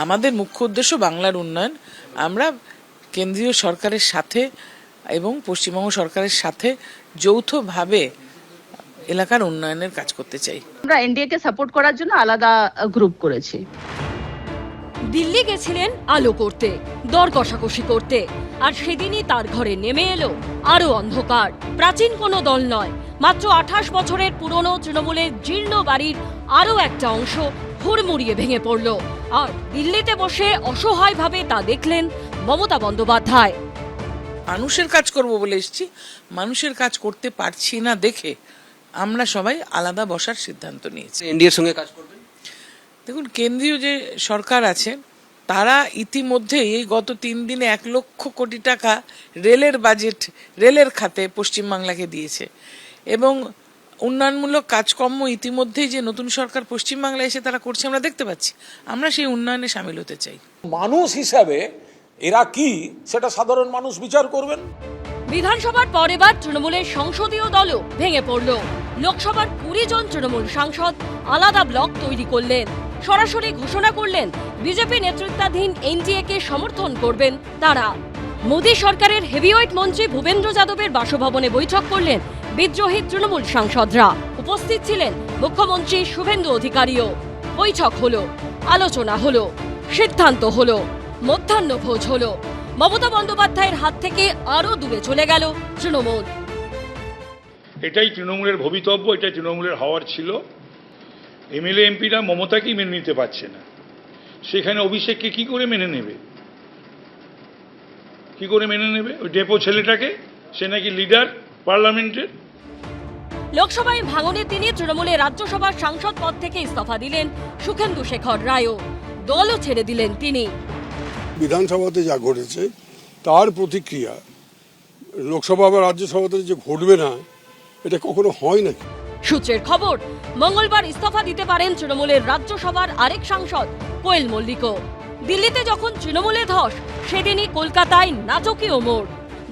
আমাদের মুখ্য উদ্দেশ্য বাংলার উন্নয়ন। আমরা কেন্দ্রীয় সরকারের সাথে এবং পশ্চিমবঙ্গ সরকারের সাথে যৌথভাবে এলাকার উন্নয়নের কাজ করতে চাই। আমরা এনডিএ কে সাপোর্ট করার জন্য আলাদা গ্রুপ করেছি। দিল্লি গেছিলেন আলো করতে, দর কষাকষি করতে, আর সেদিনই তার ঘরে নেমে এলো আরো অন্ধকার। প্রাচীন কোনো দল নয়, মাত্র 28 বছরের পুরনো তৃণমূলের জীর্ণ বাড়ির আরো একটা অংশ হুড়মুড়িয়ে ভেঙে পড়ল। আর দিল্লিতে বসে অসহায়ভাবে তা দেখলেন মমতা বন্দ্যোপাধ্যায়। মানুষের কাজ করব বলে এসেছি, মানুষের কাজ করতে পারছি না দেখে আমরা সবাই আলাদা বসার সিদ্ধান্ত নিয়েছি। এনডিএর সঙ্গে কাজ করবেন? দেখুন, কেন্দ্রীয় যে সরকার আছে তারা ইতিমধ্যে এই গত 3 দিনে 1 লক্ষ কোটি টাকা রেলের বাজেট, রেলের খাতে পশ্চিমবাংলাকে দিয়েছে এবং উন্নয়নমূলক কাজকর্ম ইতিমধ্যেই যে নতুন সরকার পশ্চিমবাংলায় এসে তারা করছে আমরা দেখতে পাচ্ছি। আমরা সেই উন্নয়নে সামিল হতে চাই। মানুষ হিসাবে এরা কি সেটা সাধারণ মানুষ বিচার করবেন। বিধানসভার পর এবার তৃণমূলের সংসদীয় দলও ভেঙে পড়ল। লোকসভার 20 জন তৃণমূল সাংসদ আলাদা ব্লক তৈরি করলেন। সরাসরি ঘোষণা করলেন বিজেপি নেতৃত্বাধীন এনডিএ কে সমর্থন করবেন তারা। মোদী সরকারের হেভিওয়েট মন্ত্রী ভূপেন্দ্র যাদবের বাসভবনে বৈঠক করলেন বিদ্রোহী তৃণমূল সাংসদরা। উপস্থিত ছিলেন মুখ্যমন্ত্রী শুভেন্দু অধিকারীও। বৈঠক হলো, আলোচনা হলো, সিদ্ধান্ত হলো, মধ্যাহ্নভোজ হলো। মমতা বন্দ্যোপাধ্যায়ের হাত থেকে আরো দূরে চলে গেল তৃণমূল। এটাই তৃণমূলের ভবিতব্য, এটাই তৃণমূলের হওয়ার ছিল। এমএলএ এমপিরা মমতাকেই মেনে নিতে পারছে না, সেখানে অভিষেককে কি করে মেনে নেবে? কি করে মেনে নেবে ওই ডেপো ছেলেটাকে? সে নাকি লিডার পার্লামেন্টের। লোকসভায় ভাঙনের দিনে তৃণমূলের রাজ্যসভার সাংসদ পদ থেকে ইস্তফা দিলেন সুখেন্দু শেখর রায়ও। দলও ছেড়ে দিলেন তিনি। বিধানসভাতে যা ঘটেছে তার প্রতিক্রিয়া লোকসভা বা রাজ্যসভাতে যে ঘটবে না, এটা কখনো হয় নাকি? সূত্রের খবর, মঙ্গলবার ইস্তফা দিতে পারেন তৃণমূলের রাজ্যসভার আরেক সাংসদ কোয়েল মল্লিকও। দিল্লিতে যখন তৃণমূলে ধস, সেদিনই কলকাতায় নাটকীয় মোড়।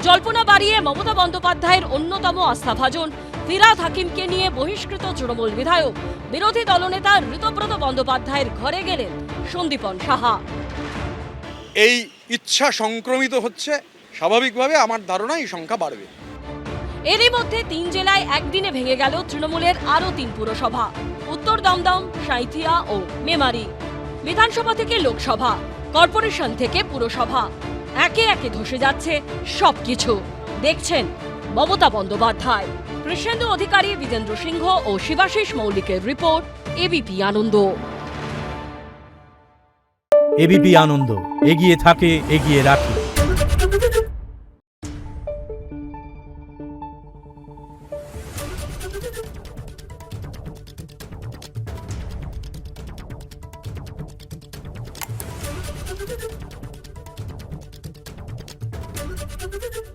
জল্পনা বাড়িয়ে মমতা বন্দ্যোপাধ্যায়ের অন্যতম আস্থাভাজন ফিরহাদ হাকিমকে নিয়ে বহিষ্কৃত তৃণমূল বিধায়ক বিরোধী দলনেতা ঋতব্রত বন্দ্যোপাধ্যায়ের ঘরে গেলেন সন্দীপন সাহা। এই ইচ্ছা সংক্রমিত হচ্ছে, স্বাভাবিকভাবে আমার ধারণা এই সংখ্যা বাড়বে। এরই মধ্যে 3 জেলায় একদিনে ভেঙে গেল তৃণমূলের আরো 3 পুরসভা, উত্তর দমদম, সাঁইথিয়া ও মেমারি। বিধানসভা থেকে লোকসভা, কর্পোরেশন থেকে পুরসভা, একে একে ধসে যাচ্ছে সবকিছু। দেখছেন মমতা বন্দ্যোপাধ্যায়। কৃষ্ণেন্দু অধিকারী, বিজেন্দ্র সিংহ ও শিবাশিস মৌলিকের রিপোর্ট, এবিপি আনন্দ। এবিপি আনন্দ, এগিয়ে থাকে, এগিয়ে রাখে। Thank you.